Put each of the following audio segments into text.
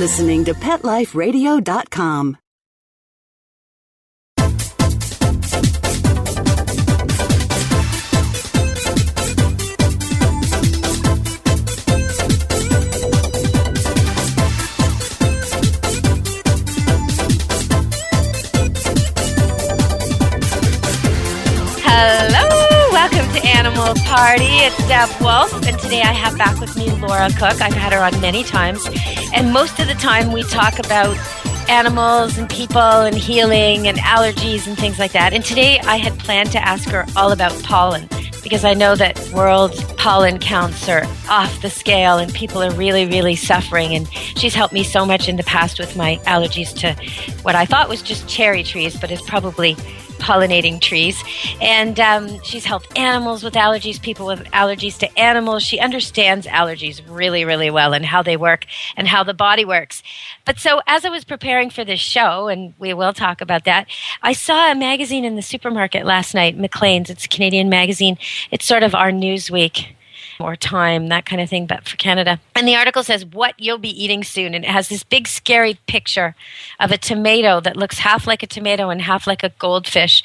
listening to PetLifeRadio.com. Hello, welcome to Animal Party. It's Deb Wolf, and today I have back with me Laura Cook. I've had her on many times, and most of the time we talk about animals and people and healing and allergies and things like that. And today I had planned to ask her all about pollen, because I know that world pollen counts are off the scale and people are really, really suffering. And she's helped me so much in the past with my allergies to what I thought was just cherry trees, but it's probably pollinating trees. And she's helped animals with allergies, people with allergies to animals. She understands allergies really, really well and how they work and how the body works. But so as I was preparing for this show, and we will talk about that, I saw a magazine in the supermarket last night, Maclean's. It's a Canadian magazine. It's sort of our Newsweek or Time, that kind of thing, but for Canada. And the article says, what you'll be eating soon. And it has this big, scary picture of a tomato that looks half like a tomato and half like a goldfish.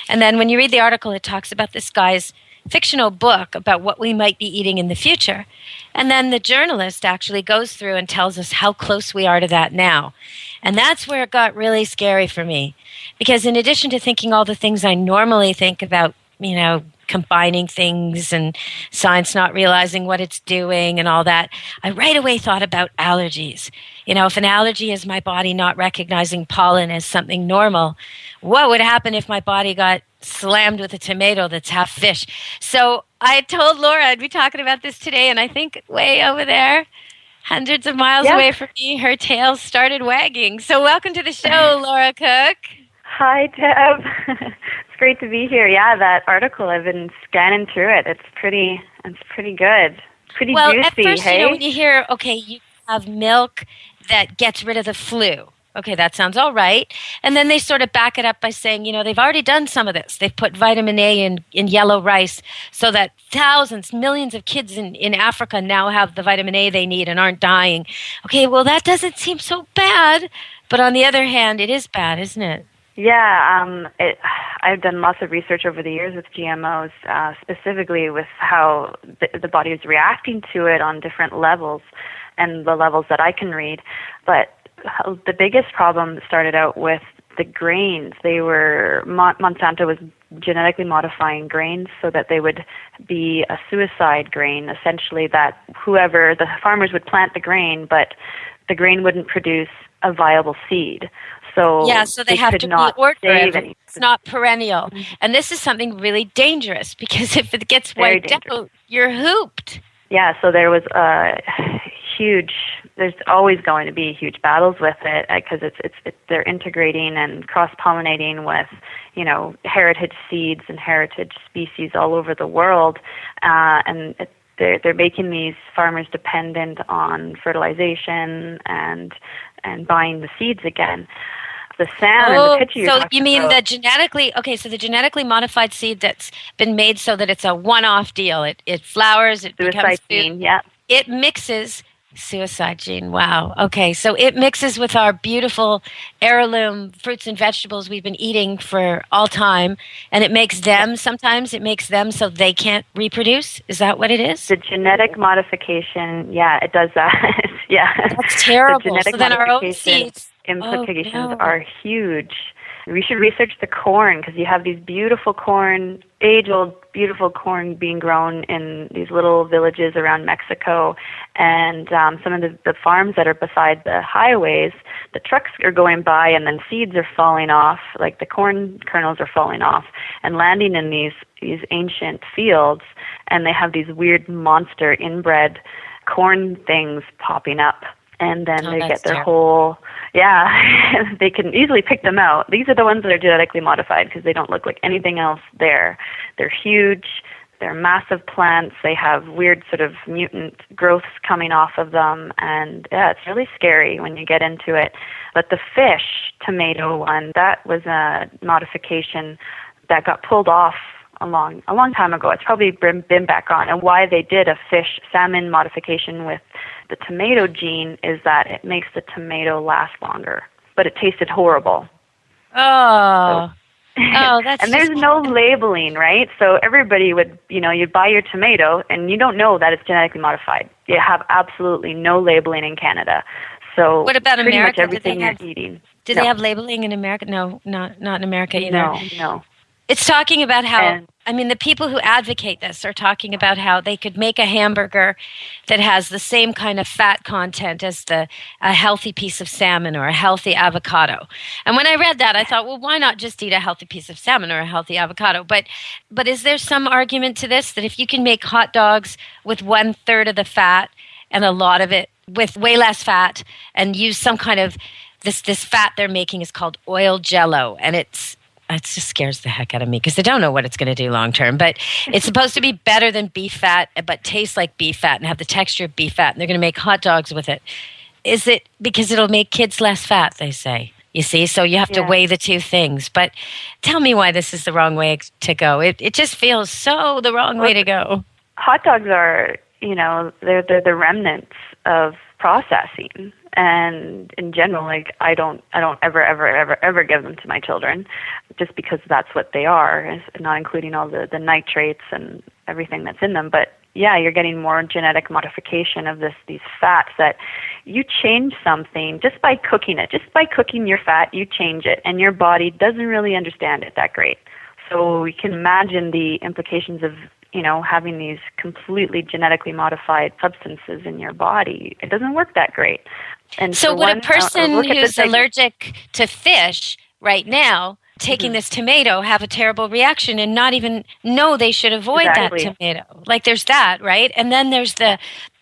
And then when you read the article, it talks about this guy's fictional book about what we might be eating in the future. And then the journalist actually goes through and tells us how close we are to that now. And that's where it got really scary for me. Because in addition to thinking all the things I normally think about, you know, combining things and science not realizing what it's doing and all that, I right away thought about allergies. You know, if an allergy is my body not recognizing pollen as something normal, what would happen if my body got slammed with a tomato that's half fish? So I told Laura I'd be talking about this today, and I think way over there, hundreds of miles away from me, her tail started wagging. So welcome to the show, Laura Cook. Hi, Deb. It's great to be here. Yeah, that article, I've been scanning through it. It's pretty good. Pretty well, juicy, at first, hey? You know, when you hear, okay, you have milk that gets rid of the flu. Okay, that sounds all right. And then they sort of back it up by saying, you know, they've already done some of this. They've put vitamin A in yellow rice so that thousands, millions of kids in Africa now have the vitamin A they need and aren't dying. Okay, well, that doesn't seem so bad. But on the other hand, it is bad, isn't it? Yeah, I've done lots of research over the years with GMOs, specifically with how the body is reacting to it on different levels and the levels that I can read. But the biggest problem started out with the grains. They were, Monsanto was genetically modifying grains so that they would be a suicide grain, essentially that the farmers would plant the grain, but the grain wouldn't produce a viable seed. So they have to be ordered. It's not perennial. Mm-hmm. And this is something really dangerous because if it gets wiped out, you're hooped. Yeah, so there was there's always going to be huge battles with it because they're integrating and cross-pollinating with, you know, heritage seeds and heritage species all over the world. And they're making these farmers dependent on fertilization and buying the seeds again. The sound and the picture you're so you mean about. the genetically modified seed that's been made so that it's a one-off deal. It flowers, it suicide becomes gene, yeah. It mixes suicide gene. Wow. Okay, so it mixes with our beautiful heirloom fruits and vegetables we've been eating for all time, and it makes them so they can't reproduce. Is that what it is? The genetic modification, yeah, it does that. Yeah. That's terrible. The genetic so then our own seeds implications are huge. We should research the corn because you have these beautiful corn, age-old beautiful corn being grown in these little villages around Mexico, and some of the farms that are beside the highways, the trucks are going by and then seeds are falling off, like the corn kernels are falling off and landing in these ancient fields, and they have these weird monster inbred corn things popping up. And then they get their whole, they can easily pick them out. These are the ones that are genetically modified because they don't look like anything else there. They're huge. They're massive plants. They have weird sort of mutant growths coming off of them. And yeah, it's really scary when you get into it. But the fish tomato one, that was a modification that got pulled off a long time ago. It's probably been back on. And why they did a salmon modification with the tomato gene is that it makes the tomato last longer. But it tasted horrible. Oh. That's and there's no labeling, right? So everybody would, you'd buy your tomato and you don't know that it's genetically modified. You have absolutely no labeling in Canada. So what about pretty America? much everything you're eating. Do they have labeling in America? No, not in America either. No. It's talking about how, the people who advocate this are talking about how they could make a hamburger that has the same kind of fat content as a healthy piece of salmon or a healthy avocado. And when I read that, I thought, well, why not just eat a healthy piece of salmon or a healthy avocado? But is there some argument to this that if you can make hot dogs with 1/3 of the fat and a lot of it with way less fat and use some kind of this fat they're making is called oil jello, and it just scares the heck out of me because I don't know what it's going to do long term. But it's supposed to be better than beef fat, but taste like beef fat and have the texture of beef fat. And they're going to make hot dogs with it. Is it because it'll make kids less fat, they say? You see? So you have to weigh the two things. But tell me why this is the wrong way to go. It just feels so the wrong way to go. Hot dogs are, they're the remnants of processing. And in general, I don't ever give them to my children, just because that's what they are, not including all the nitrates and everything that's in them. But yeah, you're getting more genetic modification of these fats that you change something just by cooking it. Just by cooking your fat, you change it, and your body doesn't really understand it that great. So you can imagine the implications of having these completely genetically modified substances in your body. It doesn't work that great. And so would a person who's allergic to fish right now taking this tomato have a terrible reaction and not even know they should avoid that tomato? Like there's that, right? And then there's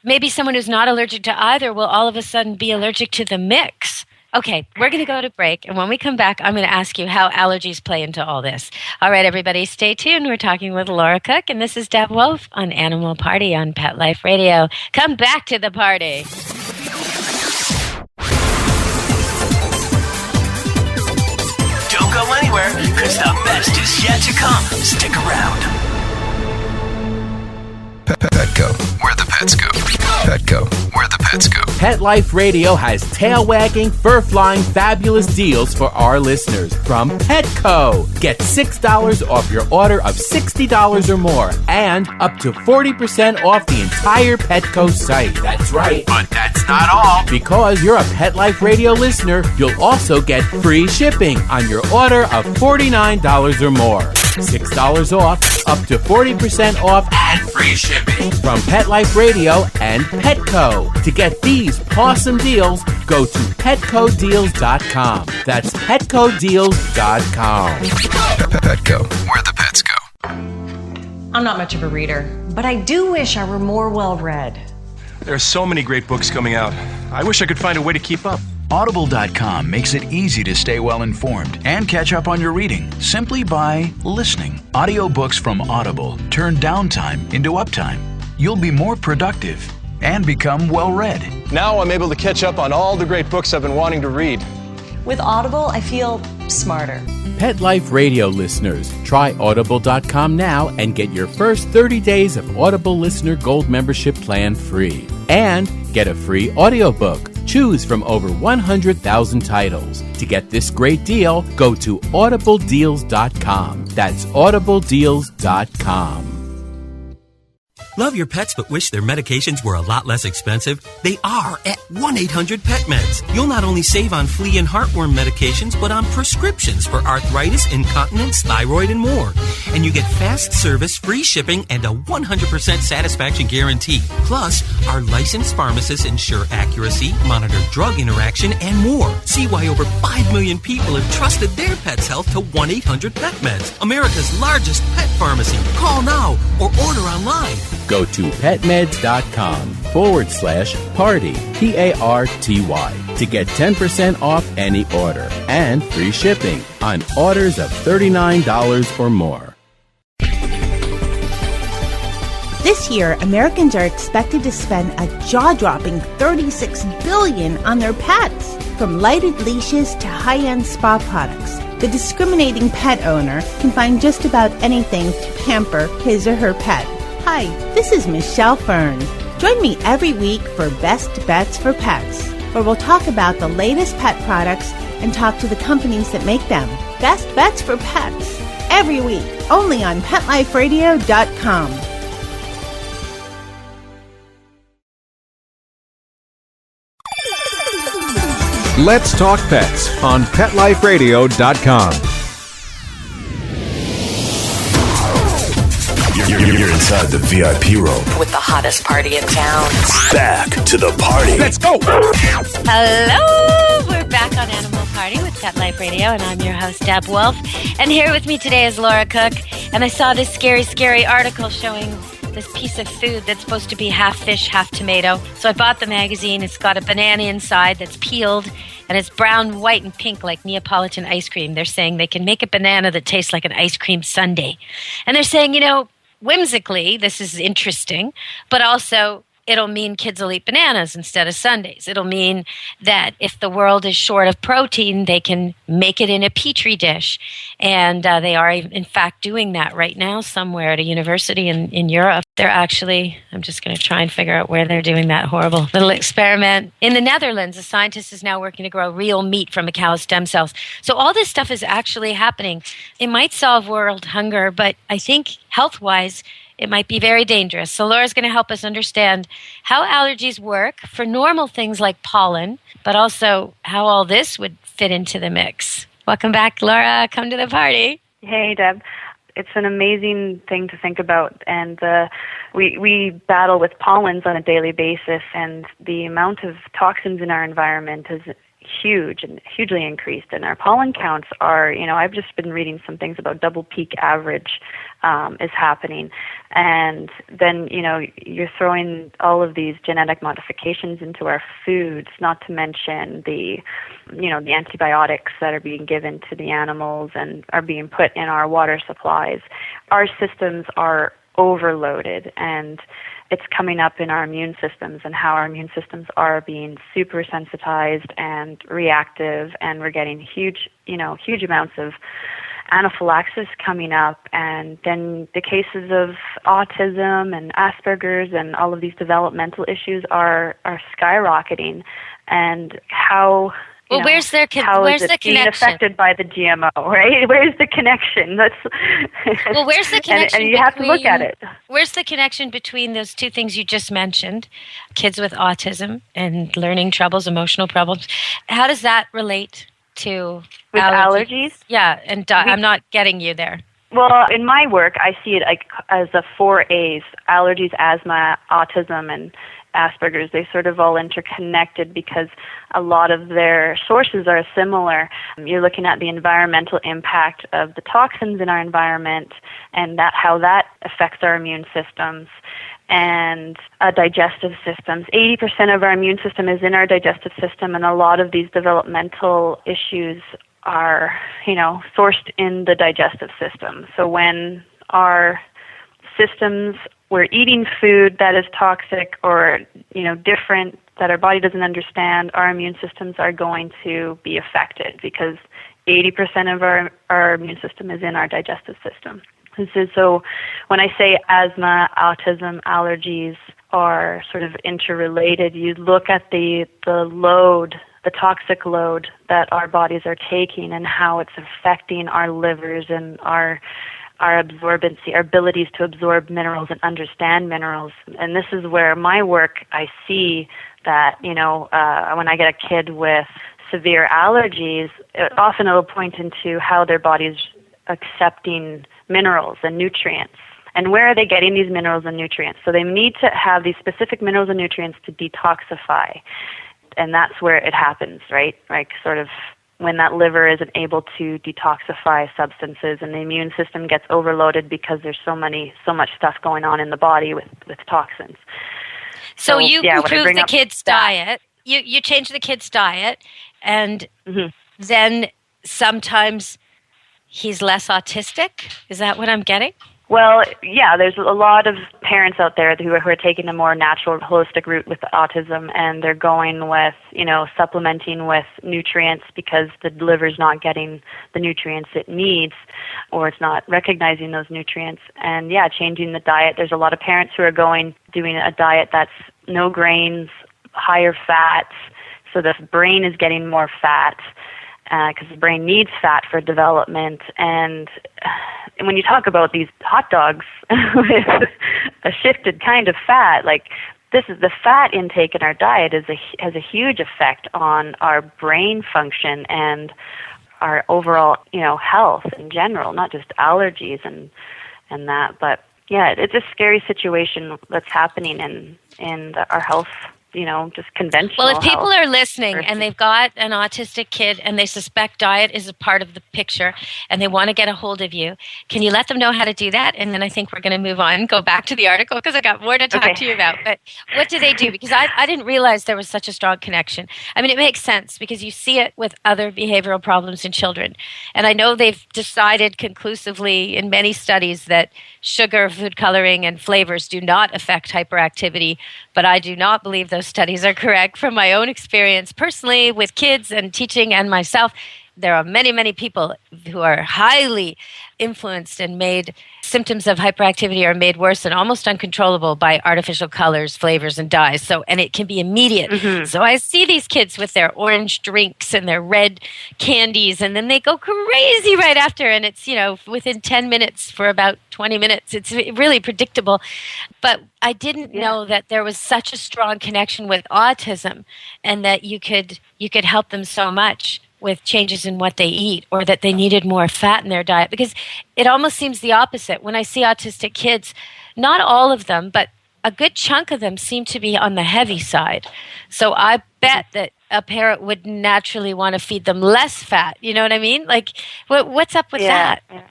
maybe someone who's not allergic to either will all of a sudden be allergic to the mix. Okay, we're going to go to break, and when we come back, I'm going to ask you how allergies play into all this. All right, everybody, stay tuned. We're talking with Laura Cook, and this is Deb Wolf on Animal Party on Pet Life Radio. Come back to the party. Don't go anywhere, because the best is yet to come. Stick around. Petco, where the pets go. Petco, where the pets go. Pet Life Radio has tail-wagging, fur-flying, fabulous deals for our listeners from Petco. Get $6 off your order of $60 or more and up to 40% off the entire Petco site. That's right. But that's not all. Because you're a Pet Life Radio listener, you'll also get free shipping on your order of $49 or more. $6 off, up to 40% off, and free shipping from Pet Life Radio and Petco. To get these awesome deals, go to PetcoDeals.com. That's PetcoDeals.com. Petco, where the pets go. I'm not much of a reader, but I do wish I were more well-read. There are so many great books coming out. I wish I could find a way to keep up. Audible.com makes it easy to stay well informed and catch up on your reading simply by listening. Audiobooks from Audible turn downtime into uptime. You'll be more productive and become well read. Now I'm able to catch up on all the great books I've been wanting to read. With Audible, I feel smarter. Pet Life Radio listeners, try Audible.com now and get your first 30 days of Audible Listener Gold membership plan free. And get a free audiobook. Choose from over 100,000 titles. To get this great deal, go to audibledeals.com. That's audibledeals.com. Love your pets but wish their medications were a lot less expensive? They are at 1-800-PET-MEDS. You'll not only save on flea and heartworm medications, but on prescriptions for arthritis, incontinence, thyroid, and more. And you get fast service, free shipping, and a 100% satisfaction guarantee. Plus, our licensed pharmacists ensure accuracy, monitor drug interaction, and more. See why over 5 million people have trusted their pet's health to 1-800-PET-MEDS, America's largest pet pharmacy. Call now or order online. Go to petmeds.com/party, PARTY, to get 10% off any order and free shipping on orders of $39 or more. This year, Americans are expected to spend a jaw-dropping $36 billion on their pets. From lighted leashes to high-end spa products, the discriminating pet owner can find just about anything to pamper his or her pet. Hi, this is Michelle Fern. Join me every week for Best Bets for Pets, where we'll talk about the latest pet products and talk to the companies that make them. Best Bets for Pets, every week, only on PetLifeRadio.com. Let's Talk Pets on PetLifeRadio.com. You're inside the VIP room with the hottest party in town. Back to the party. Let's go. Hello, we're back on Animal Party with Pet Life Radio, and I'm your host, Deb Wolf. And here with me today is Laura Cook. And I saw this scary article showing this piece of food that's supposed to be half fish, half tomato. So I bought the magazine. It's got a banana inside that's peeled, and it's brown, white, and pink like Neapolitan ice cream. They're saying they can make a banana that tastes like an ice cream sundae. And they're saying, whimsically, this is interesting, but also it'll mean kids will eat bananas instead of sundaes. It'll mean that if the world is short of protein, they can make it in a petri dish. And they are, in fact, doing that right now somewhere at a university in Europe. They're actually, I'm just going to try and figure out where they're doing that horrible little experiment. In the Netherlands, a scientist is now working to grow real meat from a cow's stem cells. So all this stuff is actually happening. It might solve world hunger, but I think health-wise, it might be very dangerous. So Laura's going to help us understand how allergies work for normal things like pollen, but also how all this would fit into the mix. Welcome back, Laura. Come to the party. Hey, Deb. It's an amazing thing to think about, and we battle with pollens on a daily basis, and the amount of toxins in our environment is huge and hugely increased, and our pollen counts are, I've just been reading some things about double peak average is happening, and then, you're throwing all of these genetic modifications into our foods, not to mention the antibiotics that are being given to the animals and are being put in our water supplies. Our systems are overloaded, and it's coming up in our immune systems and how our immune systems are being super sensitized and reactive, and we're getting huge amounts of anaphylaxis coming up, and then the cases of autism and Asperger's and all of these developmental issues are skyrocketing. And how where's the being connection? Affected by the GMO, right? Where's the connection? Where's the connection? And you have to look at it. Where's the connection between those two things you just mentioned, kids with autism and learning troubles, emotional problems? How does that relate to allergies? Yeah, and I'm not getting you there. Well, in my work, I see it as the 4 A's: allergies, asthma, autism, and Asperger's. They sort of all interconnected because a lot of their sources are similar. You're looking at the environmental impact of the toxins in our environment and how that affects our immune systems and digestive systems. 80% of our immune system is in our digestive system, and a lot of these developmental issues are, sourced in the digestive system. So when our systems, we're eating food that is toxic or, different, that our body doesn't understand, our immune systems are going to be affected because 80% of our immune system is in our digestive system. So when I say asthma, autism, allergies are sort of interrelated, you look at the load, the toxic load that our bodies are taking and how it's affecting our livers and our absorbency, our abilities to absorb minerals and understand minerals. And this is where my work, I see that, when I get a kid with severe allergies, often it'll point into how their body's accepting minerals and nutrients. And where are they getting these minerals and nutrients? So they need to have these specific minerals and nutrients to detoxify. And that's where it happens, right? Like sort of when that liver isn't able to detoxify substances and the immune system gets overloaded because there's so much stuff going on in the body with toxins. So you improve the kid's diet. You change the kid's diet, and then sometimes he's less autistic. Is that what I'm getting? Well, yeah, there's a lot of parents out there who are taking a more natural, holistic route with autism, and they're going with, supplementing with nutrients because the liver's not getting the nutrients it needs, or it's not recognizing those nutrients. And yeah, changing the diet. There's a lot of parents who are doing a diet that's no grains, higher fats, so the brain is getting more fat, because the brain needs fat for development. And when you talk about these hot dogs with a shifted kind of fat, this is the fat intake in our diet has a huge effect on our brain function and our overall, health in general, not just allergies and that. But yeah, it's a scary situation that's happening in our health. Just conventional. Well, if people health are listening and they've got an autistic kid and they suspect diet is a part of the picture and they want to get a hold of you, can you let them know how to do that? And then I think we're going to move on, go back to the article because I got more to talk to you about. But what do they do? Because I didn't realize there was such a strong connection. I mean, it makes sense because you see it with other behavioral problems in children. And I know they've decided conclusively in many studies that sugar, food coloring, and flavors do not affect hyperactivity, but I do not believe those studies are correct from my own experience personally with kids and teaching and myself. There are many, many people who are highly influenced and made symptoms of hyperactivity are made worse and almost uncontrollable by artificial colors, flavors, and dyes. And it can be immediate. Mm-hmm. So I see these kids with their orange drinks and their red candies, and then they go crazy right after. And it's, within 10 minutes for about 20 minutes. It's really predictable. But I didn't know that there was such a strong connection with autism and that you could help them so much with changes in what they eat, or that they needed more fat in their diet, because it almost seems the opposite. When I see autistic kids, not all of them, but a good chunk of them seem to be on the heavy side. So I bet that a parent would naturally want to feed them less fat. You know what I mean? What's up with that? Yeah.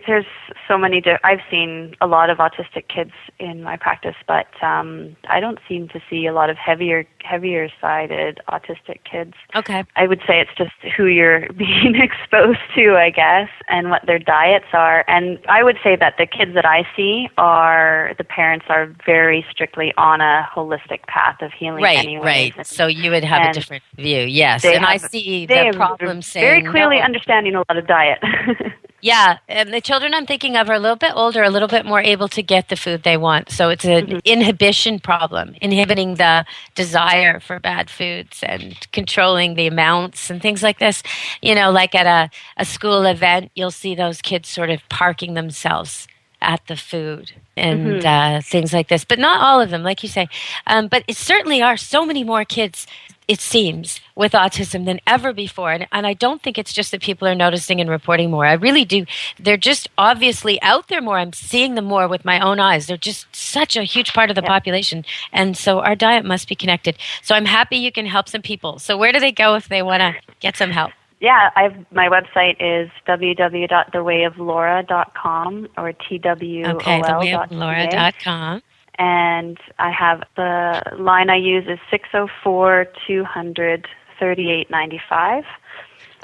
There's so many. I've seen a lot of autistic kids in my practice, but I don't seem to see a lot of heavier-sided autistic kids. Okay. I would say it's just who you're being exposed to, I guess, and what their diets are. And I would say that the kids that I see the parents are very strictly on a holistic path of healing anyways. Right. So you would have a different view, yes. And I see the problem saying very clearly understanding a lot of diet. Yeah, and the children I'm thinking of are a little bit older, a little bit more able to get the food they want. So it's an inhibition problem, inhibiting the desire for bad foods and controlling the amounts and things like this. Like at a school event, you'll see those kids sort of parking themselves at the food and things like this. But not all of them, like you say. But it certainly are so many more kids, it seems, with autism than ever before. And I don't think it's just that people are noticing and reporting more. I really do. They're just obviously out there more. I'm seeing them more with my own eyes. They're just such a huge part of the population. And so our diet must be connected. So I'm happy you can help some people. So where do they go if they want to get some help? Yeah, my website is www.thewayoflaura.com or twol.ca. Okay, thewayoflaura.com. And I have the line I use is 604-200-3895.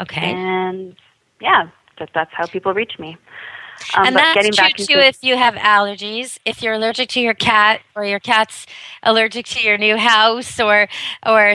Okay. And yeah, that's how people reach me. And that's true too if you have allergies, if you're allergic to your cat or your cat's allergic to your new house, or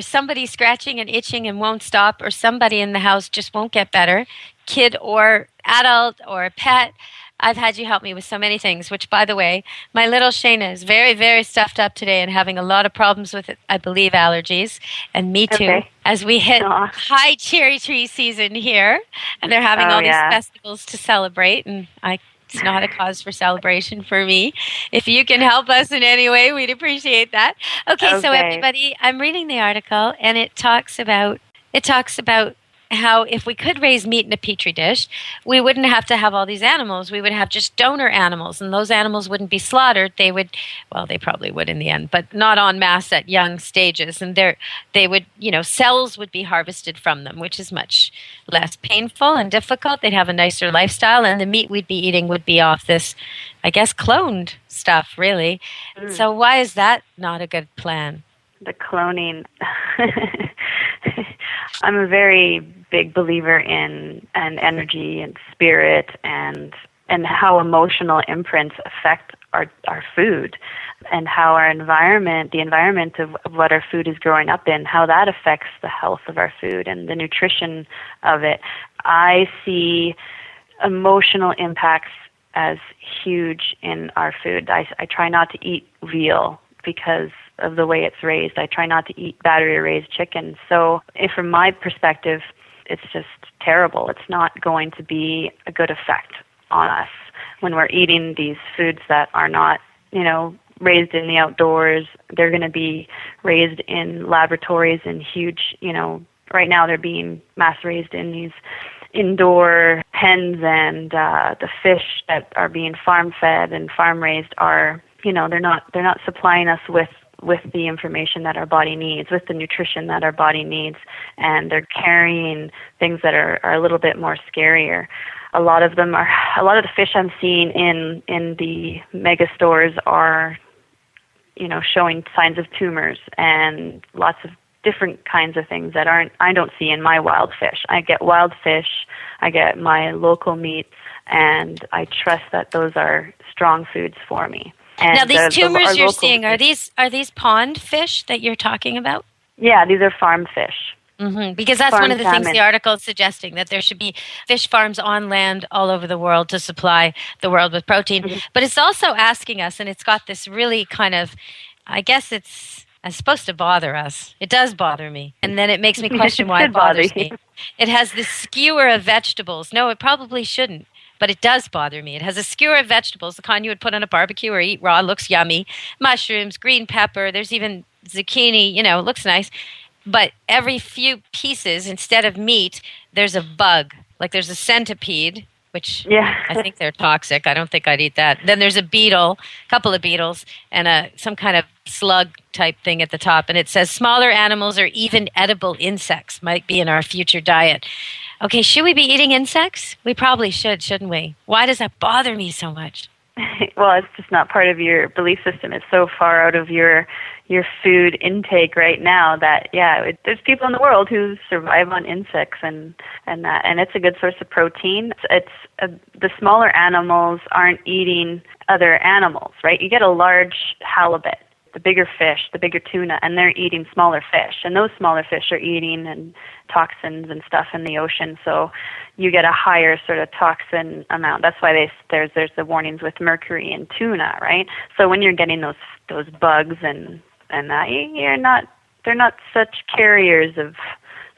somebody scratching and itching and won't stop, or somebody in the house just won't get better, kid or adult or pet. I've had you help me with so many things, which, by the way, my little Shayna is very, very stuffed up today and having a lot of problems with, I believe, allergies. And me too, as we hit high cherry tree season here. And they're having all these festivals to celebrate. And it's not a cause for celebration for me. If you can help us in any way, we'd appreciate that. Okay, so everybody, I'm reading the article, and it talks about how if we could raise meat in a petri dish, we wouldn't have to have all these animals. We would have just donor animals, and those animals wouldn't be slaughtered. They probably would in the end, but not en masse at young stages. And they would, cells would be harvested from them, which is much less painful and difficult. They'd have a nicer lifestyle, and the meat we'd be eating would be off this, I guess, cloned stuff, really. So why is that not a good plan? The cloning. I'm a very big believer in energy and spirit and and how emotional imprints affect our food, and how our environment, the environment of what our food is growing up in, how that affects the health of our food and the nutrition of it. I see emotional impacts as huge in our food. I try not to eat veal because of the way it's raised. I try not to eat battery-raised chicken. So from my perspective, it's just terrible. It's not going to be a good effect on us when we're eating these foods that are not, raised in the outdoors. They're going to be raised in laboratories in huge, right now they're being mass raised in these indoor pens, and the fish that are being farm fed and farm raised are, they're not supplying us with the information that our body needs, with the nutrition that our body needs, and they're carrying things that are a little bit more scarier. A lot of the fish I'm seeing in the mega stores are, showing signs of tumors and lots of different kinds of things that I don't see in my wild fish. I get wild fish, I get my local meats, and I trust that those are strong foods for me. And now, these tumors you're seeing, are these pond fish that you're talking about? Yeah, these are farm fish. Mm-hmm. Because that's one of the things the article is suggesting, that there should be fish farms on land all over the world to supply the world with protein. Mm-hmm. But it's also asking us, and it's got this really kind of, I guess it's supposed to bother us. It does bother me. And then it makes me question why it bothers me. It has this skewer of vegetables. No, it probably shouldn't. But it does bother me. It has a skewer of vegetables, the kind you would put on a barbecue or eat raw. It looks yummy. Mushrooms, green pepper. There's even zucchini. It looks nice. But every few pieces, instead of meat, there's a bug. Like there's a centipede, which I think they're toxic. I don't think I'd eat that. Then there's a beetle, a couple of beetles, and some kind of slug type thing at the top. And it says smaller animals or even edible insects might be in our future diet. Okay, should we be eating insects? We probably should, shouldn't we? Why does that bother me so much? Well, it's just not part of your belief system. It's so far out of your food intake right now that there's people in the world who survive on insects and it's a good source of protein. The smaller animals aren't eating other animals, right? You get a large halibut, the bigger fish, the bigger tuna, and they're eating smaller fish, and those smaller fish are eating and toxins and stuff in the ocean, so you get a higher sort of toxin amount. That's why there's the warnings with mercury in tuna, right? So when you're getting those bugs and that, they're not such carriers of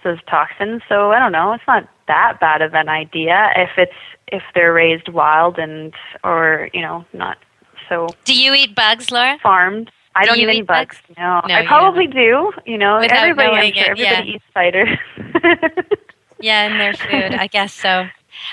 those toxins. So I don't know, it's not that bad of an idea if they're raised wild or not so. Do you eat bugs, Laura? Farmed. I don't eat any bugs. No, I probably do. Everybody eats spiders. Yeah, in their food, I guess so.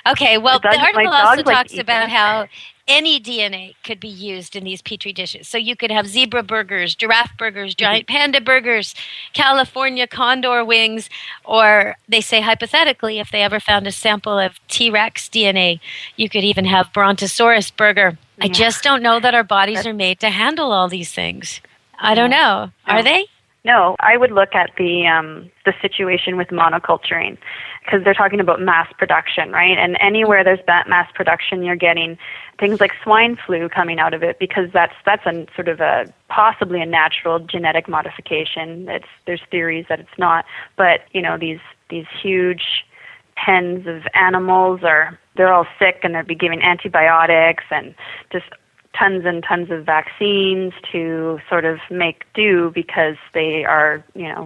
Okay, well, the article also talks about how any DNA could be used in these Petri dishes. So you could have zebra burgers, giraffe burgers, giant panda burgers, California condor wings, or they say hypothetically, if they ever found a sample of T-Rex DNA, you could even have Brontosaurus burger. I just don't know that our bodies are made to handle all these things. I don't know. Are they? No, I would look at the situation with monoculturing, because they're talking about mass production, right? And anywhere there's that mass production, you're getting things like swine flu coming out of it, because that's a sort of possibly a natural genetic modification. There's theories that it's not, but these huge pens of animals they're all sick, and they're be giving antibiotics and just tons and tons of vaccines to sort of make do, because they are,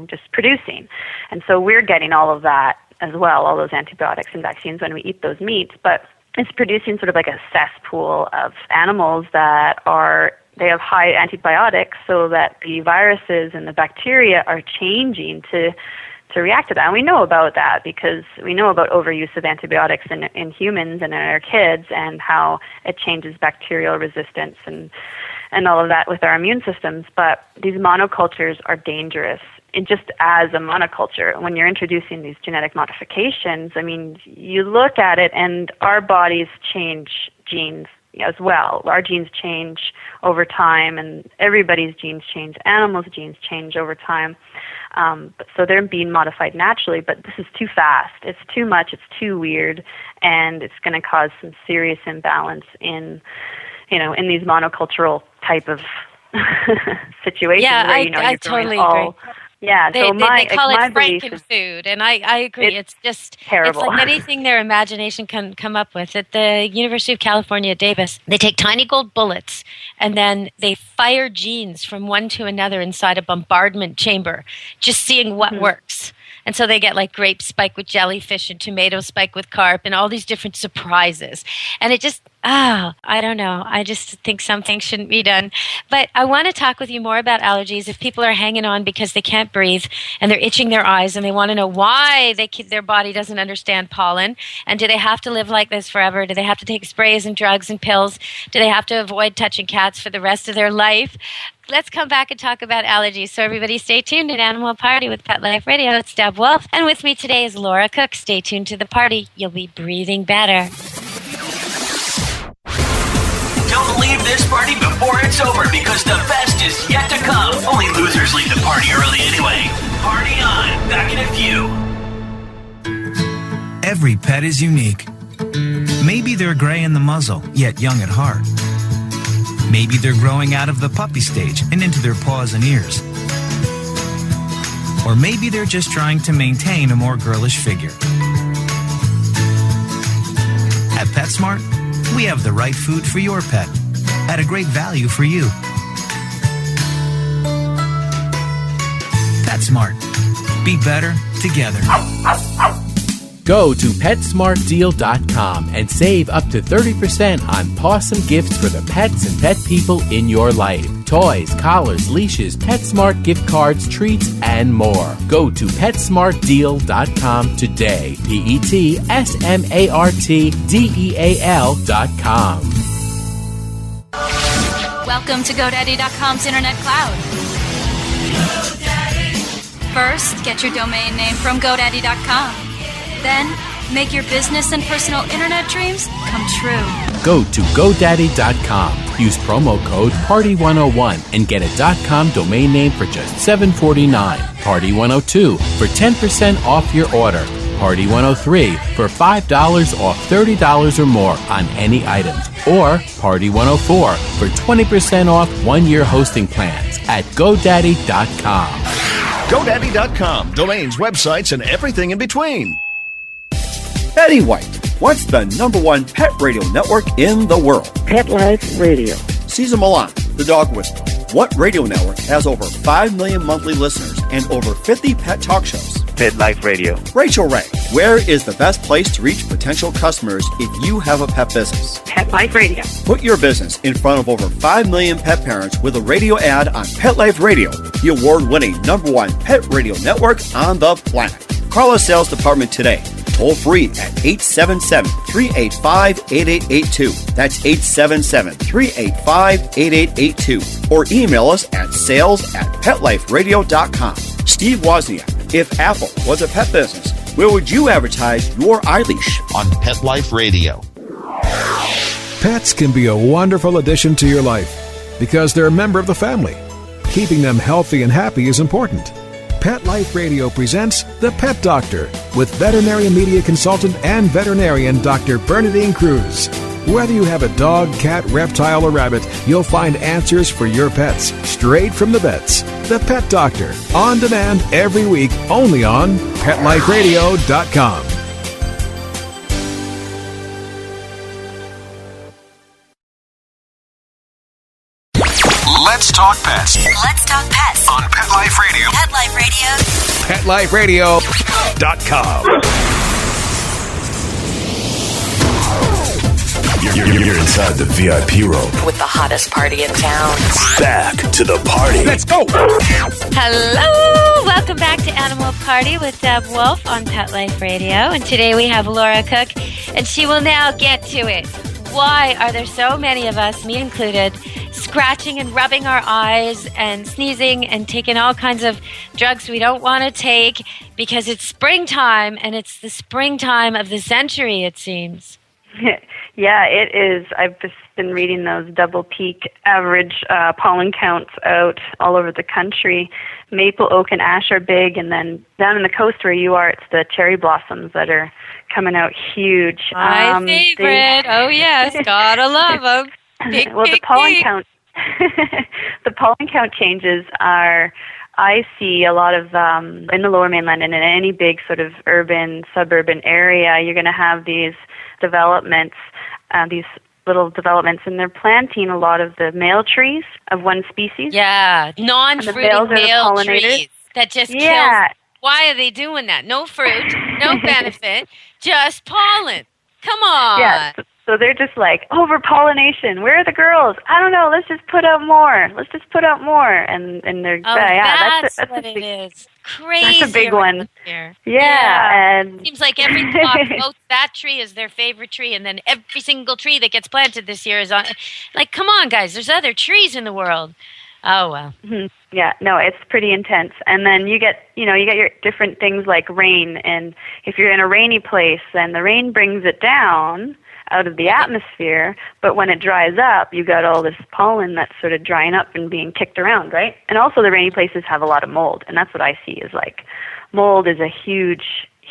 just producing. And so we're getting all of that as well, all those antibiotics and vaccines when we eat those meats. But it's producing sort of like a cesspool of animals that they have high antibiotics, so that the viruses and the bacteria are changing to react to that. And we know about that because we know about overuse of antibiotics in humans and in our kids, and how it changes bacterial resistance and all of that with our immune systems. But these monocultures are dangerous. And just as a monoculture, when you're introducing these genetic modifications, I mean, you look at it and our bodies change genes as well. Our genes change over time, and everybody's genes change. Animals' genes change over time. So they're being modified naturally, but this is too fast. It's too much. It's too weird, and it's going to cause some serious imbalance in these monocultural type of situations. Yeah, where, I totally agree. Yeah, they call it Frankenfood, and I agree. It's just terrible. It's like anything their imagination can come up with. At the University of California, Davis, they take tiny gold bullets and then they fire genes from one to another inside a bombardment chamber, just seeing what works. And so they get like grape spike with jellyfish and tomato spike with carp and all these different surprises. And it just, I don't know. I just think something shouldn't be done. But I want to talk with you more about allergies. If people are hanging on because they can't breathe and they're itching their eyes and they want to know why their body doesn't understand pollen, and do they have to live like this forever? Do they have to take sprays and drugs and pills? Do they have to avoid touching cats for the rest of their life? Let's come back and talk about allergies. So everybody stay tuned at Animal Party with Pet Life Radio. It's Deb Wolf. And with me today is Laura Cook. Stay tuned to the party. You'll be breathing better. Don't leave this party before it's over, because the best is yet to come. Only losers leave the party early anyway. Party on. Back in a few. Every pet is unique. Maybe they're gray in the muzzle, yet young at heart. Maybe they're growing out of the puppy stage and into their paws and ears. Or maybe they're just trying to maintain a more girlish figure. At PetSmart, we have the right food for your pet at a great value for you. PetSmart. Be better together. Go to PetSmartDeal.com and save up to 30% on awesome gifts for the pets and pet people in your life. Toys, collars, leashes, PetSmart gift cards, treats, and more. Go to PetSmartDeal.com today. PetSmartDeal.com. Welcome to GoDaddy.com's Internet Cloud. First, get your domain name from GoDaddy.com. Then, make your business and personal internet dreams come true. Go to GoDaddy.com. Use promo code PARTY101 and get a .com domain name for just $7.49. Party102 for 10% off your order. Party103 for $5 off $30 or more on any items. Or Party104 for 20% off one-year hosting plans at GoDaddy.com. GoDaddy.com. Domains, websites, and everything in between. Eddie White, what's the #1 pet radio network in the world? Pet Life Radio. Cesar Millan, the dog whisperer. What radio network has over 5 million monthly listeners and over 50 pet talk shows? Pet Life Radio. Rachel Ray, where is the best place to reach potential customers if you have a pet business? Pet Life Radio. Put your business in front of over 5 million pet parents with a radio ad on Pet Life Radio, the award-winning #1 pet radio network on the planet. Call our sales department today. Toll free at 877-385-8882. That's 877-385-8882. Or email us at sales@petliferadio.com. Steve Wozniak, if Apple was a pet business, where would you advertise your iLeash? On Pet Life Radio. Pets can be a wonderful addition to your life because they're a member of the family. Keeping them healthy and happy is important. Pet Life Radio presents The Pet Doctor with veterinary media consultant and veterinarian Dr. Bernadine Cruz. Whether you have a dog, cat, reptile, or rabbit, you'll find answers for your pets straight from the vets. The Pet Doctor, on demand every week, only on PetLifeRadio.com. Let's talk pets. Let's talk pets On Pet Life Radio. Pet Life Radio. PetLifeRadio.com. You're inside the VIP room. with the hottest party in town. Back to the party. Let's go. Hello! Welcome back to Animal Party with Deb Wolf on Pet Life Radio. And today we have Laura Cook, and she will now get to it. Why are there so many of us, me included, scratching and rubbing our eyes and sneezing and taking all kinds of drugs we don't want to take because it's springtime, and it's the springtime of the century, it seems. Yeah, it is. I've just been reading those double peak average pollen counts out all over the country. Maple, oak, and ash are big, and then down in the coast where you are, it's the cherry blossoms that are coming out huge. My favorite. Oh, yes. Gotta love them. Big, well, big, the pollen big. count, the pollen count changes are, I see a lot of, in the Lower Mainland and in any big sort of urban, suburban area, you're going to have these developments, these little developments, and they're planting a lot of the male trees of one species. Yeah, non-fruiting male trees that just kill. Why are they doing that? No fruit, no benefit, just pollen. Come on. Yeah, so they're just like, over-pollination. Where are the girls? I don't know. Let's just put out more. And they're, that's what it is. Crazy. That's a big one. Here. Yeah. And seems like every block votes that tree is their favorite tree, and then every single tree that gets planted this year is on. Like, come on, guys. There's other trees in the world. Oh, well. Mm-hmm. Yeah, no, it's pretty intense. And then you get your different things like rain. And if you're in a rainy place, then the rain brings it down out of the atmosphere. But when it dries up, you got all this pollen that's sort of drying up and being kicked around, right? And also the rainy places have a lot of mold. And that's what I see is like mold is a huge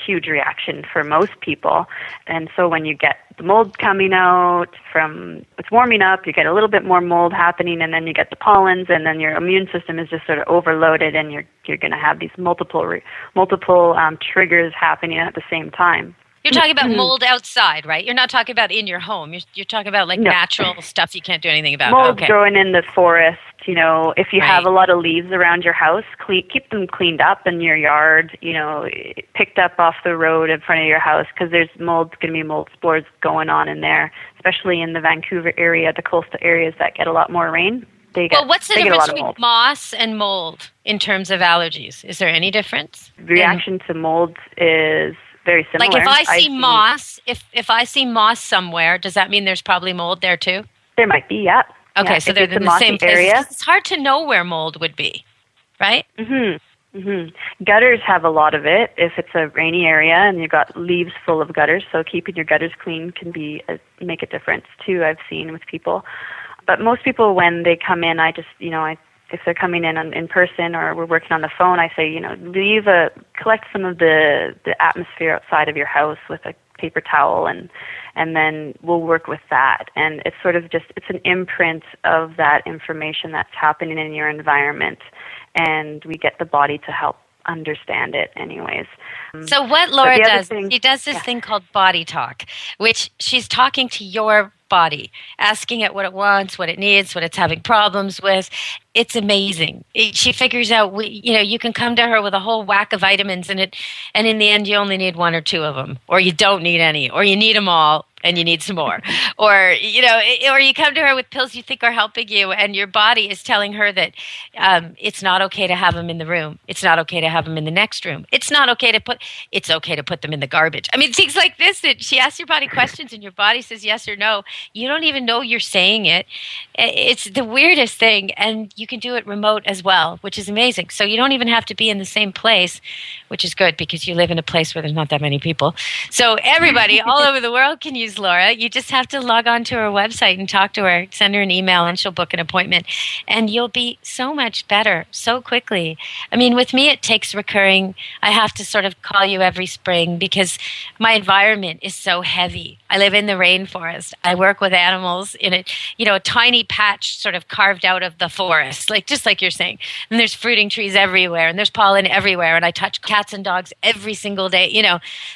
reaction for most people. And so when you get the mold coming out from it's warming up, you get a little bit more mold happening, and then you get the pollens, and then your immune system is just sort of overloaded, and you're going to have these multiple triggers happening at the same time. You're talking about mold outside, right? You're not talking about in your home. You're talking about like natural stuff you can't do anything about. Mold growing in the forest. If you have a lot of leaves around your house, keep them cleaned up in your yard, picked up off the road in front of your house, because there's going to be mold spores going on in there, especially in the Vancouver area, the coastal areas that get a lot more rain. What's the difference between moss and mold in terms of allergies? Is there any difference? Reaction to mold is very similar. Like if I see moss, if I see moss somewhere, does that mean there's probably mold there too? There might be, yeah. Okay, yeah, so they're in the same area. place. It's hard to know where mold would be, right? Mm-hmm. Mm-hmm. Gutters have a lot of it if it's a rainy area and you've got leaves full of gutters. So keeping your gutters clean can make a difference too, I've seen with people. But most people, when they come in, if they're coming in person or we're working on the phone, I say, collect some of the atmosphere outside of your house with a paper towel, and then we'll work with that. And it's sort of it's an imprint of that information that's happening in your environment, and we get the body to help understand it anyways. So what Laura does, she does this thing called body talk, which she's talking to your body, asking it what it wants, what it needs, what it's having problems with. It's amazing. She figures out, you can come to her with a whole whack of vitamins, and in the end, you only need one or two of them, or you don't need any, or you need them all, and you need some more. Or you come to her with pills you think are helping you, and your body is telling her that it's not okay to have them in the room. It's not okay to have them in the next room. It's okay to put them in the garbage. I mean, things like this, that she asks your body questions and your body says yes or no. You don't even know you're saying it. It's the weirdest thing, and you can do it remote as well, which is amazing. So you don't even have to be in the same place, which is good because you live in a place where there's not that many people. So everybody all over the world can use Laura. You just have to log on to her website and talk to her, send her an email, and she'll book an appointment. And you'll be so much better so quickly. I mean, with me, it takes recurring. I have to sort of call you every spring because my environment is so heavy. I live in the rainforest. I work with animals in a tiny patch sort of carved out of the forest, just like you're saying. And there's fruiting trees everywhere, and there's pollen everywhere, and I touch cats and dogs every single day,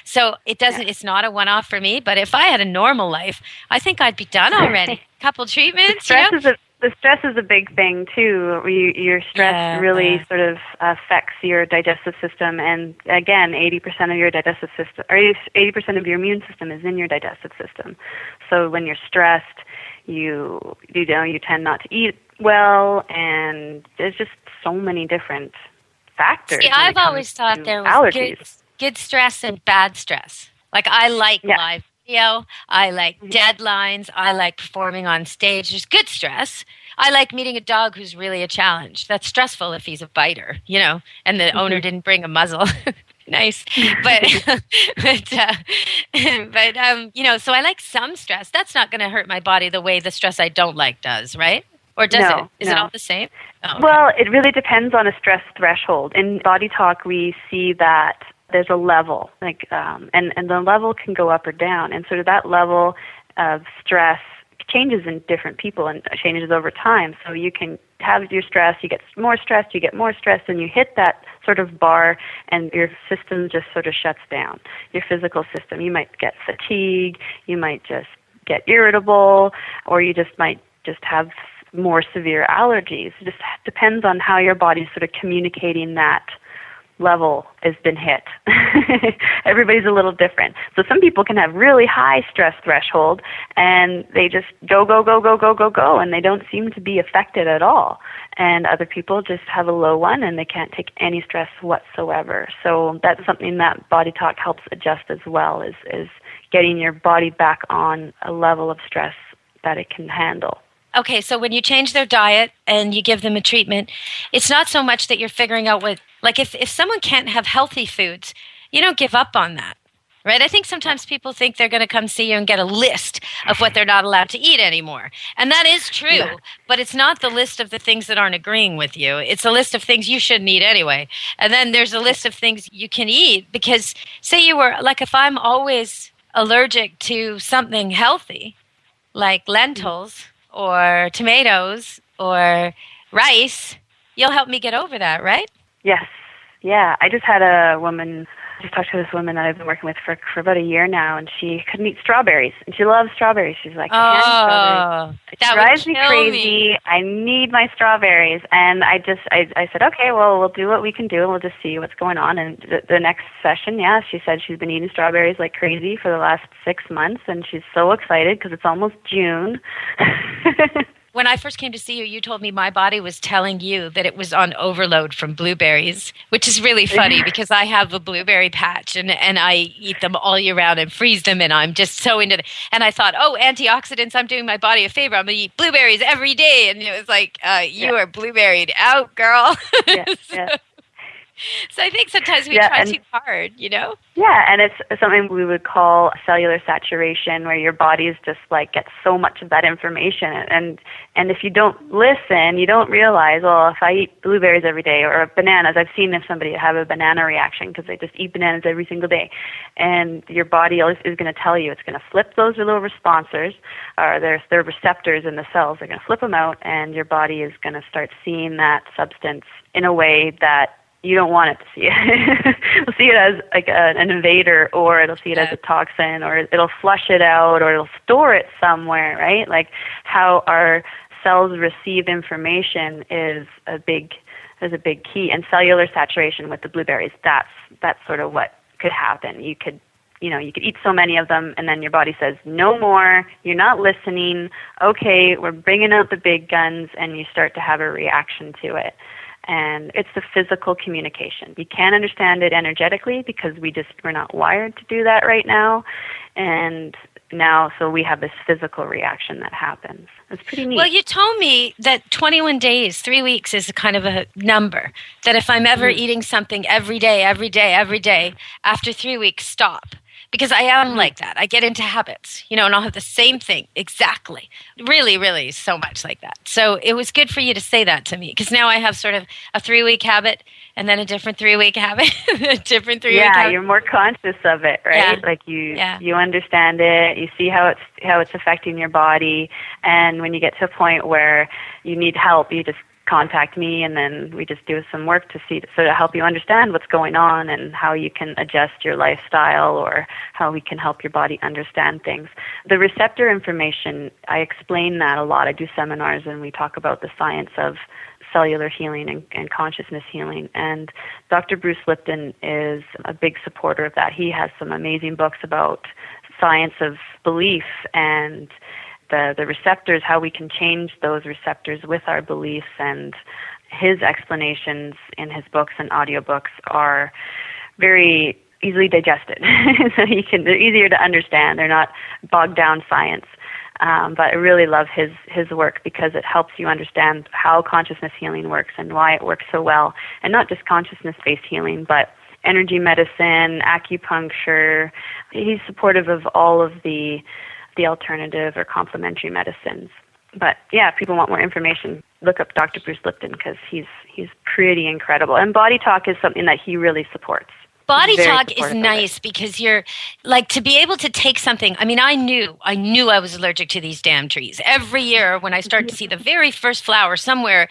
So it's not a one-off for me, but if I had a normal life, I think I'd be done already. Couple treatments, The stress is a big thing too. Your stress really sort of affects your digestive system, and again, 80% of your digestive system, or 80% of your immune system is in your digestive system. So when you're stressed, you tend not to eat well, and there's just so many different factors. See, I've always thought there was allergies. Good stress and bad stress. Like I like live video, I like deadlines, I like performing on stage. There's good stress. I like meeting a dog who's really a challenge. That's stressful if he's a biter, and the owner didn't bring a muzzle. Nice. But, so I like some stress. That's not going to hurt my body the way the stress I don't like does, right? Or does it? Is it all the same? Oh, okay. Well, it really depends on a stress threshold. In Body Talk, we see that there's a level, and the level can go up or down. And sort of that level of stress changes in different people and changes over time. So you can have your stress, you get more stressed, and you hit that sort of bar, and your system just sort of shuts down. Your physical system. You might get fatigue, you might just get irritable, or you just might just have more severe allergies. It just depends on how your body's sort of communicating that level has been hit. Everybody's a little different. So some people can have really high stress threshold and they just go, and they don't seem to be affected at all. And other people just have a low one and they can't take any stress whatsoever. So that's something that Body Talk helps adjust as well, is getting your body back on a level of stress that it can handle. Okay, so when you change their diet and you give them a treatment, it's not so much that you're figuring out if someone can't have healthy foods, you don't give up on that, right? I think sometimes people think they're going to come see you and get a list of what they're not allowed to eat anymore. And that is true, but it's not the list of the things that aren't agreeing with you. It's a list of things you shouldn't eat anyway. And then there's a list of things you can eat because say you were, if I'm always allergic to something healthy, like lentils, or tomatoes, or rice, you'll help me get over that, right? Yes. Yeah. I just talked to this woman that I've been working with for about a year now, and she couldn't eat strawberries. And she loves strawberries. She's like, strawberries. It drives me crazy. I need my strawberries. And I said, okay, well, we'll do what we can do, and we'll just see what's going on. And the next session, she said she's been eating strawberries like crazy for the last 6 months, and she's so excited because it's almost June. When I first came to see you, you told me my body was telling you that it was on overload from blueberries, which is really funny because I have a blueberry patch and I eat them all year round and freeze them, and I'm just so into it. And I thought, antioxidants, I'm doing my body a favor. I'm going to eat blueberries every day. And it was like, you are blueberried out, girl. Yeah. So I think sometimes we try too hard, Yeah, and it's something we would call cellular saturation, where your body is just gets so much of that information. And if you don't listen, you don't realize, if I eat blueberries every day or bananas, I've seen somebody have a banana reaction because they just eat bananas every single day. And your body is going to tell you, it's going to flip those little responders, or their receptors in the cells. They're going to flip them out, and your body is going to start seeing that substance in a way that you don't want it to see it. It'll see it as an invader, or it'll see it as a toxin, or it'll flush it out, or it'll store it somewhere, right? Like how our cells receive information is a big key. And cellular saturation with the blueberries, that's sort of what could happen. You could eat so many of them, and then your body says, no more, you're not listening, okay, we're bringing out the big guns, and you start to have a reaction to it. And it's the physical communication. You can't understand it energetically because we're not wired to do that right now. And now, so we have this physical reaction that happens. It's pretty neat. Well, you told me that 21 days, 3 weeks is kind of a number. That if I'm ever eating something every day, after 3 weeks, stop. Because I am like that. I get into habits, and I'll have the same thing exactly. Really, really so much like that. So it was good for you to say that to me, because now I have sort of a 3-week habit and then a different 3-week habit, a different 3-week habit. Yeah, you're more conscious of it, right? Yeah. You understand it, you see how it's affecting your body, and when you get to a point where you need help, you just contact me, and then we just do some work to help you understand what's going on and how you can adjust your lifestyle, or how we can help your body understand things. The receptor information, I explain that a lot. I do seminars and we talk about the science of cellular healing and consciousness healing. And Dr. Bruce Lipton is a big supporter of that. He has some amazing books about science of belief and the receptors, how we can change those receptors with our beliefs, and his explanations in his books and audiobooks are very easily digested. They're easier to understand. They're not bogged down science. But I really love his work because it helps you understand how consciousness healing works and why it works so well. And not just consciousness-based healing, but energy medicine, acupuncture. He's supportive of all of the alternative or complementary medicines. But yeah, if people want more information, look up Dr. Bruce Lipton because he's pretty incredible. And Body Talk is something that he really supports. Body Very Talk is supportive of nice because you're like to be able to take something. I mean, I knew I was allergic to these damn trees. Every year when I start to see the very first flower somewhere,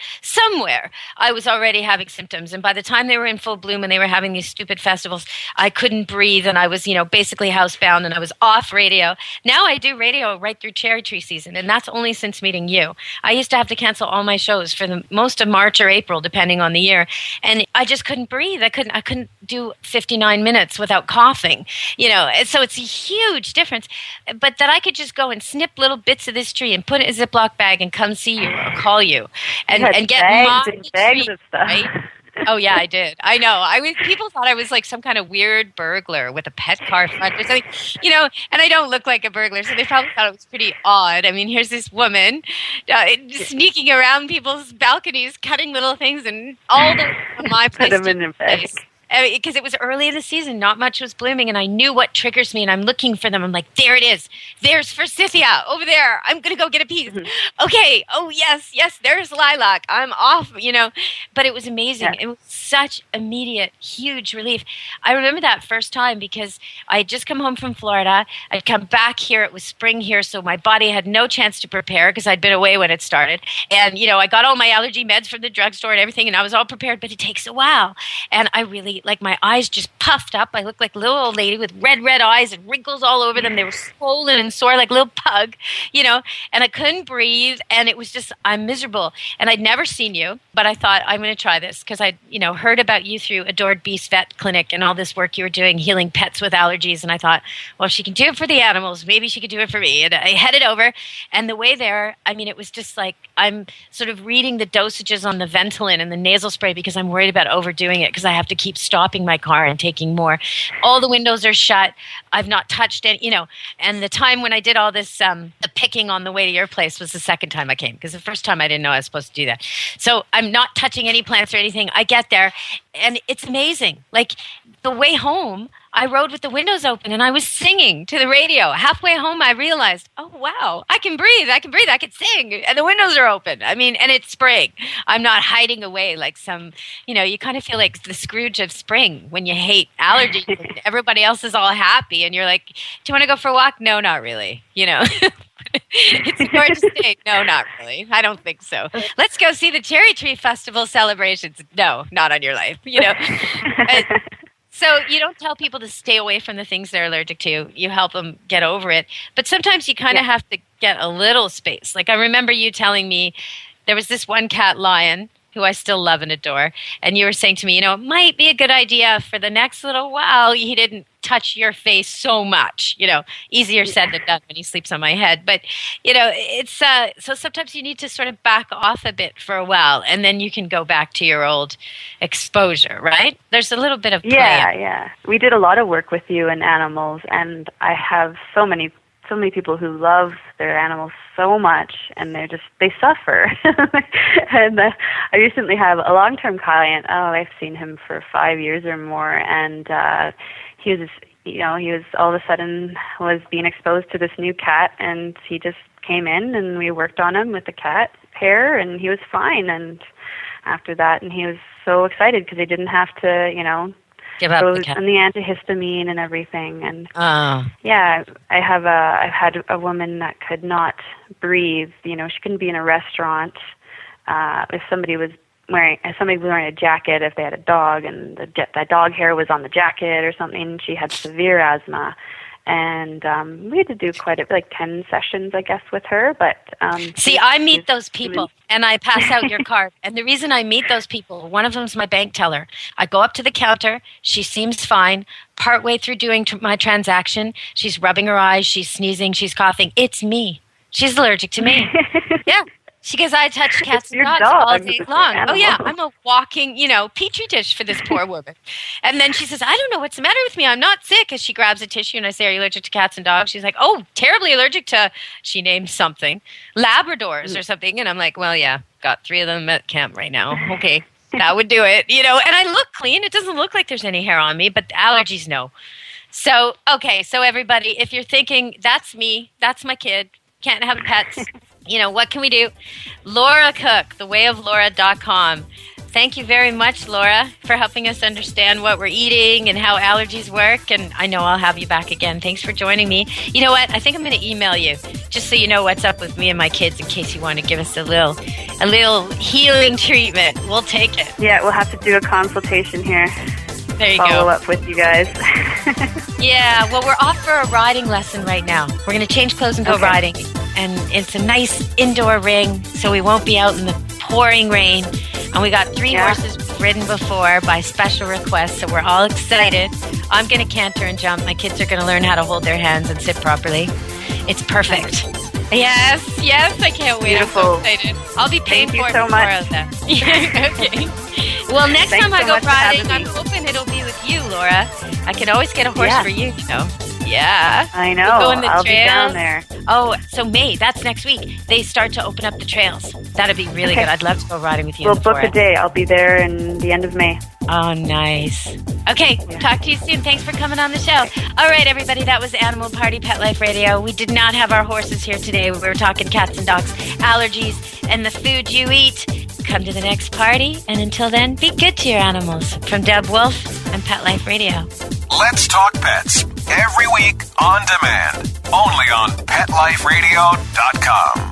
I was already having symptoms. And by the time they were in full bloom and they were having these stupid festivals, I couldn't breathe and I was, basically housebound and I was off radio. Now I do radio right through cherry tree season, and that's only since meeting you. I used to have to cancel all my shows for the most of March or April, depending on the year, and I just couldn't breathe. I couldn't do 59 minutes without coughing, so it's a huge difference. But that I could just go and snip little bits of this tree and put it in a Ziploc bag and come see you or call you and get bags of stuff. Right? Oh yeah, I did. I know. People thought I was like some kind of weird burglar with a pet car front or something, and I don't look like a burglar, so they probably thought it was pretty odd. I mean, here's this woman sneaking around people's balconies, cutting little things, and all the my place. Put them in their bag. Because it was early in the season, not much was blooming, and I knew what triggers me, and I'm looking for them. I'm like, there it is. There's forsythia over there. I'm going to go get a piece. Mm-hmm. Okay. Oh, yes, there's lilac. I'm off, But it was amazing. Yeah. It was such immediate, huge relief. I remember that first time because I had just come home from Florida. I'd come back here. It was spring here, so my body had no chance to prepare because I'd been away when it started. And, I got all my allergy meds from the drugstore and everything, and I was all prepared, but it takes a while. And I really, my eyes just puffed up. I looked like a little old lady with red eyes and wrinkles all over them. They were swollen and sore like a little pug, and I couldn't breathe. And it was just, I'm miserable. And I'd never seen you, but I thought, I'm going to try this because I'd, heard about you through Adored Beast Vet Clinic and all this work you were doing, healing pets with allergies. And I thought, well, if she can do it for the animals, maybe she could do it for me. And I headed over. And the way there, it was just like, I'm sort of reading the dosages on the Ventolin and the nasal spray because I'm worried about overdoing it because I have to keep stopping my car and taking more. All the windows are shut. I've not touched it, and the time when I did all this, the picking on the way to your place was the second time I came because the first time I didn't know I was supposed to do that. So I'm not touching any plants or anything. I get there and it's amazing. Like the way home, I rode with the windows open and I was singing to the radio. Halfway home, I realized, oh, wow, I can breathe. I can sing. And the windows are open. and it's spring. I'm not hiding away like some, you kind of feel like the Scrooge of spring when you hate allergies and everybody else is all happy. And you're like, do you want to go for a walk? No, not really. It's a gorgeous day. No, not really. I don't think so. Let's go see the Cherry Tree Festival celebrations. No, not on your life. So you don't tell people to stay away from the things they're allergic to. You help them get over it. But sometimes you kind of have to get a little space. Like I remember you telling me there was this one cat lion who I still love and adore. And you were saying to me, it might be a good idea for the next little while he didn't touch your face so much. Easier said than done when he sleeps on my head. But, it's so sometimes you need to sort of back off a bit for a while and then you can go back to your old exposure, right? There's a little bit of play. Yeah. We did a lot of work with you and animals, and I have so many people who love their animals so much, and they suffer. And I recently have a long-term client. I've seen him for 5 years or more, and he was all of a sudden was being exposed to this new cat, and he just came in and we worked on him with the cat hair, and he was fine. And after that, and he was so excited because he didn't have to, give up the cat. And the antihistamine and everything. And I've had a woman that could not breathe. She couldn't be in a restaurant if somebody was wearing a jacket, if they had a dog and that dog hair was on the jacket or something. She had severe asthma. And we had to do quite 10 sessions, I guess, with her. But see, I meet those people, and I pass out your card. And the reason I meet those people, one of them's my bank teller. I go up to the counter. She seems fine. Partway through doing my transaction, she's rubbing her eyes. She's sneezing. She's coughing. It's me. She's allergic to me. Yeah. She goes, I touch cats and dogs all day long. Oh, yeah, I'm a walking, petri dish for this poor woman. And then she says, I don't know what's the matter with me. I'm not sick. As she grabs a tissue and I say, are you allergic to cats and dogs? She's like, oh, terribly allergic to, she named something, Labradors or something. And I'm like, well, yeah, got 3 of them at camp right now. Okay. That would do it, you know. And I look clean. It doesn't look like there's any hair on me, but the allergies, no. So, okay, so everybody, if you're thinking, that's me, that's my kid, can't have pets, you know, what can we do? Laura Cook, thewayoflaura.com. Thank you very much, Laura, for helping us understand what we're eating and how allergies work. And I know I'll have you back again. Thanks for joining me. You know what? I think I'm going to email you just so you know what's up with me and my kids in case you want to give us a little healing treatment. We'll take it. Yeah, we'll have to do a consultation here. There you Follow go. up with you guys. Yeah, well, we're off for a riding lesson right now. We're going to change clothes and go riding. And it's a nice indoor ring, so we won't be out in the pouring rain. And we got 3 horses ridden before by special request, so we're all excited. I'm going to canter and jump. My kids are going to learn how to hold their hands and sit properly. It's perfect. Yes, I can't wait. Beautiful. I'm so excited. I'll be paying Thank you for it so tomorrow, much. then. Okay. Well, next Thanks time I so go much for riding, having I'm me. hoping it'll be with you, Laura. I could always get a horse for you, you know. Yeah. I know. We'll go in the I'll trails. be down there. Oh, so May, that's next week. They start to open up the trails. That'd be really good. I'd love to go riding with you. We'll in the book a forest. day. I'll be there in the end of May. Oh, nice. Okay, talk to you soon. Thanks for coming on the show. All right, everybody, that was Animal Party Pet Life Radio. We did not have our horses here today. We were talking cats and dogs, allergies, and the food you eat. Come to the next party, and until then, be good to your animals. From Deb Wolf and Pet Life Radio. Let's Talk Pets every week on demand, only on PetLifeRadio.com.